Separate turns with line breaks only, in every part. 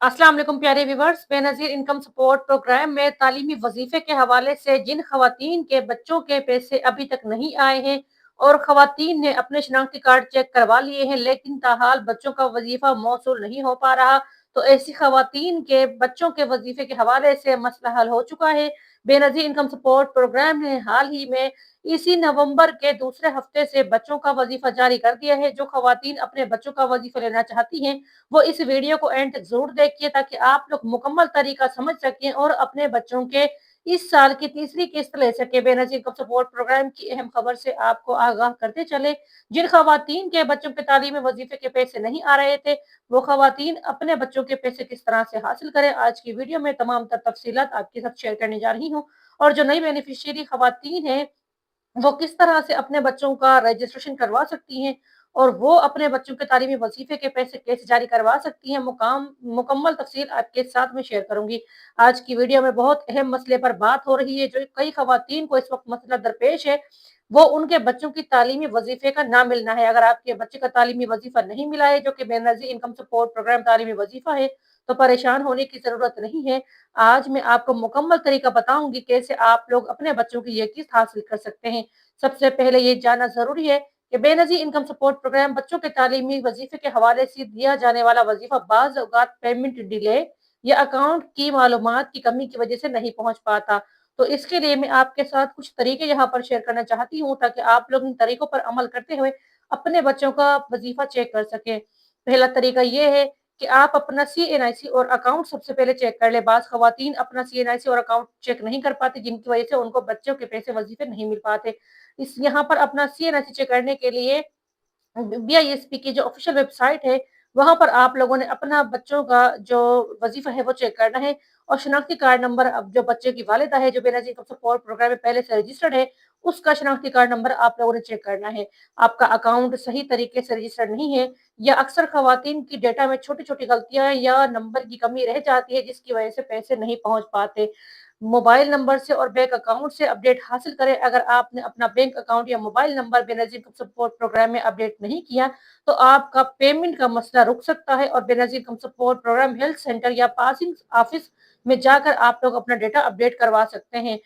अस्सलाम वालेकुम प्यारे viewers. Benazir income support programme में तालीमी वजीफे के हवाले से जिन खवातीन के बच्चों के पैसे अभी तक नहीं आए हैं और खवातीन ने अपने शनाख्ती कार्ड चेक करवा लिए हैं लेकिन ताहाल बच्चों का वजीफा मौसूल नहीं हो पा रहा, तो ऐसी खवातीन के बच्चों के वजीफे के हवाले से मसला हल हो चुका है। बेनज़ीर इनकम सपोर्ट प्रोग्राम ने हाल ही में इसी नवंबर के दूसरे हफ्ते से बच्चों का वजीफा जारी कर दिया है। जो खवातीन अपने बच्चों का वजीफा लेना चाहती हैं वो इस वीडियो को एंड तक जरूर देखिए ताकि आप लोग मुकम्मल तरीका समझ सकें और अपने बच्चों के इस साल की तीसरी किस्त ले सके। बेनजीर इनकम सपोर्ट प्रोग्राम की अहम खबर से आपको आगाह करते चले। जिन खवातीन के बच्चों के तालीमी वजीफे के पैसे नहीं आ रहे थे वो खवातीन अपने बच्चों के पैसे किस तरह से हासिल करें, आज की वीडियो में तमाम तर तफसीलात आपके साथ शेयर करने जा रही हूँ। और जो नई बेनिफिशियरी खवातीन है वो किस तरह से अपने बच्चों का रजिस्ट्रेशन करवा सकती हैं और वो अपने बच्चों के तालीमी वजीफे के पैसे कैसे जारी करवा सकती हैं, मुकम्मल तफसील आपके साथ में शेयर करूंगी। आज की वीडियो में बहुत अहम मसले पर बात हो रही है जो कई खवातीन को इस वक्त मसला दरपेश है, वो उनके बच्चों की तालीमी वजीफे का ना मिलना है। अगर आपके बच्चे का तालीमी वजीफा नहीं मिला है जो कि बेनजीर इनकम सपोर्ट प्रोग्राम तालीमी वजीफा है तो परेशान होने की जरूरत नहीं है। आज मैं आपको मुकम्मल तरीका बताऊंगी कैसे आप लोग अपने बच्चों की ये किस्त हासिल कर सकते हैं। सबसे पहले ये जानना जरूरी है कि बेनजीर इनकम सपोर्ट प्रोग्राम बच्चों के तालीमी वजीफे के हवाले से दिया जाने वाला वजीफा बाज़ औक़ात पेमेंट डिले या अकाउंट की मालूमात की कमी की वजह से नहीं पहुंच पाता। तो इसके लिए मैं आपके साथ कुछ तरीके यहाँ पर शेयर करना चाहती हूँ ताकि आप लोग इन तरीकों पर अमल करते हुए अपने बच्चों का वजीफा चेक कर सकें। पहला तरीका ये है कि आप अपना CNIC और अकाउंट सबसे पहले चेक कर ले। बाज़ खवातीन अपना CNIC और अकाउंट चेक नहीं कर पाती जिनकी वजह से उनको बच्चों के पैसे वजीफे नहीं मिल पाते। इस यहाँ पर अपना CNIC चेक करने के लिए BISP की जो ऑफिशियल वेबसाइट है वहां पर आप लोगों ने अपना बच्चों का जो वजीफा है वो चेक करना है और शनाख्ती कार्ड नंबर अब जो बच्चे की वालिदा है जो बेनजीर सपोर्ट प्रोग्राम में पहले से रजिस्टर्ड है उसका शनाख्ती कार्ड नंबर आप लोगों ने चेक करना है। आपका अकाउंट सही तरीके से रजिस्टर्ड नहीं है या अक्सर खवातीन की डेटा में छोटी छोटी गलतियां या नंबर की कमी रह जाती है जिसकी वजह से पैसे नहीं पहुंच पाते। मोबाइल नंबर से और बैंक अकाउंट से अपडेट हासिल करें। अगर आपने अपना बैंक अकाउंट या mobile number Benazir support programme में अपडेट नहीं किया तो आपका पेमेंट का मसला रुक सकता है और Benazir support programme health centre या पासिंग ऑफिस में जाकर आप लोग अपना डेटा अपडेट करवा सकते हैं।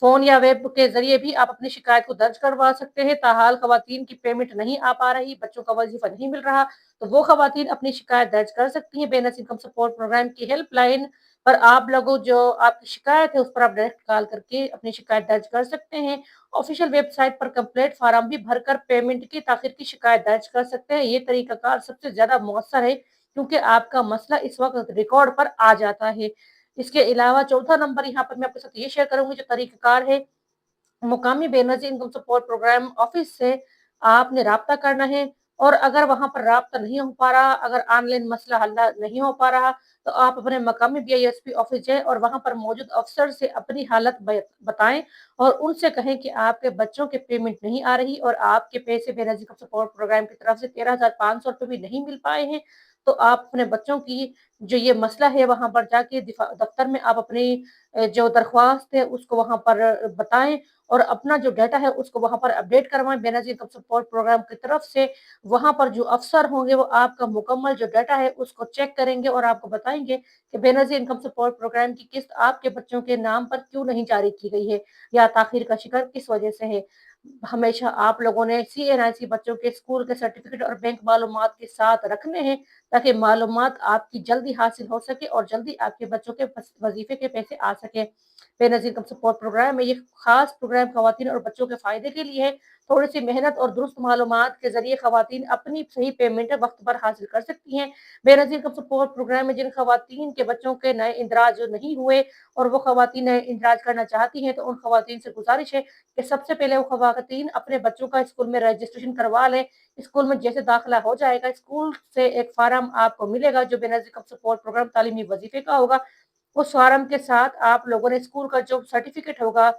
फोन या वेब के जरिए भी आप अपनी शिकायत को दर्ज करवा सकते हैं। ताहाल खवातीन की पेमेंट नहीं आ पा रही, बच्चों का वजीफा नहीं मिल रहा, तो वो खवातीन अपनी शिकायत दर्ज कर सकती हैं। बेनजीर सपोर्ट प्रोग्राम की हेल्पलाइन पर आप लोगों जो आपकी शिकायत है उस पर आप डायरेक्ट कॉल करके अपनी शिकायत दर्ज कर सकते हैं। ऑफिशियल वेबसाइट पर कंप्लेंट फार्म भी भरकर पेमेंट की ताखिर की शिकायत दर्ज कर सकते हैं। ये तरीकाकार सबसे ज्यादा मौसर है क्योंकि आपका मसला इस वक्त रिकॉर्ड पर आ जाता है। इसके अलावा चौथा नंबर यहाँ पर मैं आपके साथ ये शेयर करूंगी जो तरीकाकार है, मुकामी Benazir income support programme office से आपने राब्ता करना है और अगर वहां पर राब्ता नहीं हो पा रहा, अगर ऑनलाइन मसला हल नहीं हो पा रहा तो आप अपने मकामी BISP ऑफिस जाएं और वहां पर मौजूद अफसर से अपनी हालत बताएं और उनसे कहें कि आपके बच्चों के पेमेंट नहीं आ रही और आपके पैसे बेनजीर सपोर्ट प्रोग्राम की तरफ से 13,500 रुपये भी नहीं मिल पाए हैं। तो आप अपने बच्चों की जो ये मसला है वहां पर जाके दफ्तर में आप अपनी जो दरख्वास्त है उसको वहां पर बताएं और अपना जो डाटा है उसको वहां पर अपडेट करवाएं बेनजीर सपोर्ट प्रोग्राम की तरफ से। वहां पर जो अफसर होंगे वो आपका मुकम्मल जो डाटा है उसको चेक करेंगे और आपको बताएंगे कि बेनजीर इनकम सपोर्ट प्रोग्राम की किस्त आपके बच्चों के नाम पर क्यों नहीं जारी की गई है या ताखिर का शिकार किस वजह से है। हमेशा आप लोगों ने CNIC बच्चों के स्कूल के सर्टिफिकेट और बैंक मालूमात के साथ रखने हैं ताकि मालूमात आपकी जल्दी हासिल हो सके और जल्दी आपके बच्चों के वजीफे के पैसे आ सके। बेनजीर इनकम सपोर्ट प्रोग्राम में ये खास प्रोग्राम खवातीन और बच्चों के फायदे के लिए है। थोड़ी सी मेहनत और दुरुस्त मालूमात के जरिए खवातीन अपनी सही पेमेंट वक्त पर हासिल कर सकती हैं। बेनजीर इनकम सपोर्ट प्रोग्राम में जिन खवातीन के बच्चों के नए इंदराज नहीं हुए और वो खवातीन नए इंदराज करना चाहती हैं तो उन खवातीन से गुजारिश है कि सबसे पहले वो खवातीन अपने बच्चों का स्कूल में रजिस्ट्रेशन करवा लें। स्कूल में जैसे दाखिला हो जाएगा स्कूल से एक फार्म आपको मिलेगा जो बेनजीर सपोर्ट प्रोग्राम तालीमी वजीफे का होगा। उस फार्म के साथ आप लोगों ने स्कूल का जो सर्टिफिकेट होगा,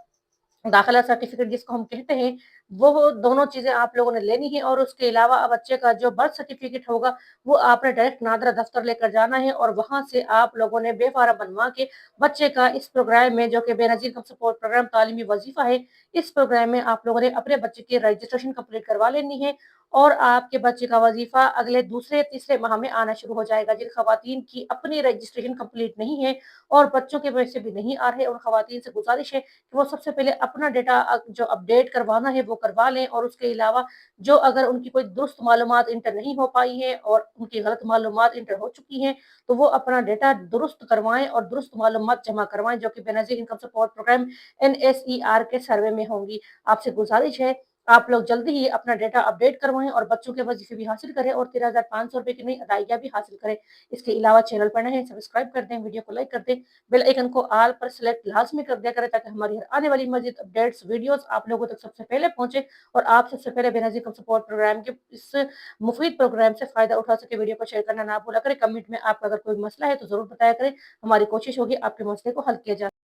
दाखिला सर्टिफिकेट जिसको हम कहते हैं, वो दोनों चीजें आप लोगों ने लेनी है और उसके अलावा बच्चे का जो बर्थ सर्टिफिकेट होगा वो आपने डायरेक्ट नादरा दफ्तर लेकर जाना है और वहां से आप लोगों ने बेफारा बनवा के बच्चे का इस प्रोग्राम में जो कि बेनजीर सपोर्ट प्रोग्राम तालीमी वजीफा है, इस प्रोग्राम में आप लोगों ने अपने बच्चे की रजिस्ट्रेशन कंप्लीट करवा लेनी है اور آپ کے بچے کا وظیفہ اگلے دوسرے تیسرے ماہ میں آنا شروع ہو جائے گا۔ جن خواتین کی اپنی رجسٹریشن کمپلیٹ نہیں ہے اور بچوں کے پیسے بھی نہیں آ رہے، ان خواتین سے گزارش ہے کہ وہ سب سے پہلے اپنا ڈیٹا جو اپڈیٹ کروانا ہے وہ کروا لیں، اور اس کے علاوہ جو اگر ان کی کوئی درست معلومات انٹر نہیں ہو پائی ہیں اور ان کی غلط معلومات انٹر ہو چکی ہیں تو وہ اپنا ڈیٹا درست کروائیں اور درست معلومات جمع کروائیں، جو کہ بے نظیر انکم سپورٹ پروگرام NSER کے سروے میں ہوں گی۔ آپ سے گزارش ہے آپ لوگ جلدی ہی اپنا ڈیٹا اپڈیٹ کروائیں اور بچوں کے وظیفے بھی حاصل کریں اور 13,500 روپے کی نئی ادائیگیاں بھی حاصل کریں۔ اس کے علاوہ چینل پر نئے ہیں سبسکرائب کر دیں، ویڈیو کو لائک کر دیں، بیل آئیکن کو آل پر سلیکٹ لازمی کر دیا کریں تاکہ ہماری آنے والی مزید اپڈیٹس ویڈیوز آپ لوگوں تک سب سے پہلے پہنچے اور آپ سب سے پہلے بے نظیر انکم سپورٹ پروگرام کے اس مفید پروگرام سے فائدہ اٹھا سکے۔ ویڈیو کو شیئر کرنا نہ بھولا کریں، کمنٹ میں آپ کا اگر کوئی مسئلہ ہے تو ضرور بتایا کریں، ہماری کوشش ہوگی آپ کے مسئلے کو حل کیا جائے۔